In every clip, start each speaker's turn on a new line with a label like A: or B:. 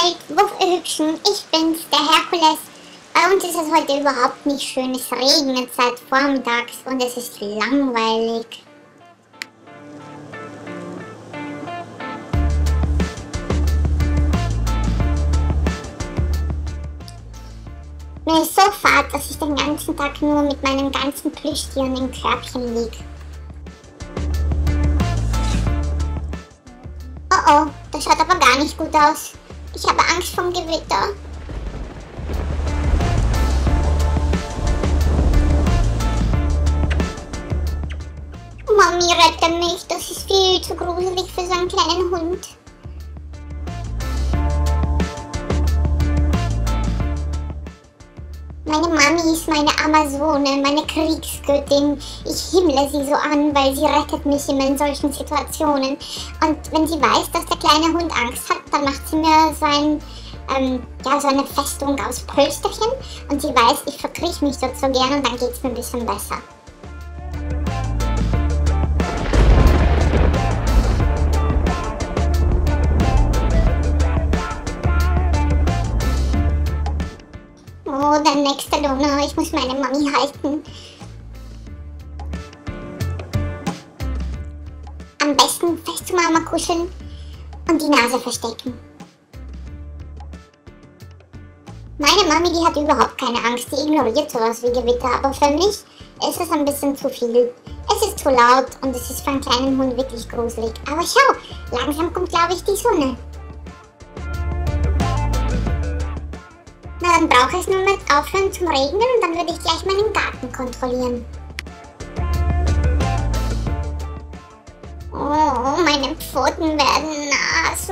A: Welt, wuff ihr Hübschen, ich bin's, der Herkules. Bei uns ist es heute überhaupt nicht schön, es regnet seit vormittags und es ist langweilig. Mir ist so fad, dass ich den ganzen Tag nur mit meinen ganzen Plüschtieren im Körbchen lieg. Oh, das schaut aber gar nicht gut aus. Ich habe Angst vom Gewitter. Mami, rette mich, das ist viel zu gruselig für so einen kleinen Hund. Meine Mami ist meine Amazone, meine Kriegsgöttin. Ich himmle sie so an, weil sie rettet mich immer in solchen Situationen. Und wenn sie weiß, dass der kleine Hund Angst hat, dann macht sie mir so eine Festung aus Pölsterchen. Und sie weiß, ich verkrieche mich dort so gern und dann geht es mir ein bisschen besser. Oh, der nächste Donner. Ich muss meine Mami halten. Am besten fest zu Mama kuscheln und die Nase verstecken. Meine Mami, die hat überhaupt keine Angst. Die ignoriert sowas wie Gewitter. Aber für mich ist es ein bisschen zu viel. Es ist zu laut und es ist für einen kleinen Hund wirklich gruselig. Aber schau, langsam kommt, glaube ich, die Sonne. Na, dann brauche ich nur mit aufhören zum Regnen und dann würde ich gleich meinen Garten kontrollieren. Oh, meine Pfoten werden nass.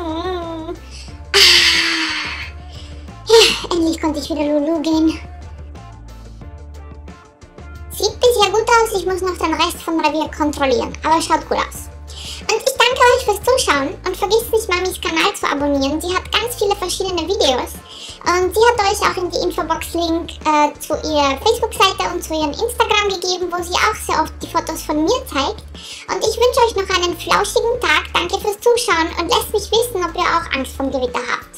A: Ja, endlich konnte ich wieder Lulu gehen. Sieht bisher gut aus, ich muss noch den Rest vom Revier kontrollieren, aber schaut cool aus. Und ich danke euch fürs Zuschauen und vergesst nicht, Mamis Kanal zu abonnieren. Sie hat ganz viele verschiedene Videos. Und sie hat euch auch in die Infobox-Link zu ihrer Facebook-Seite und zu ihrem Instagram gegeben, wo sie auch sehr oft die Fotos von mir zeigt. Und ich wünsche euch noch einen flauschigen Tag. Danke fürs Zuschauen und lasst mich wissen, ob ihr auch Angst vom Gewitter habt.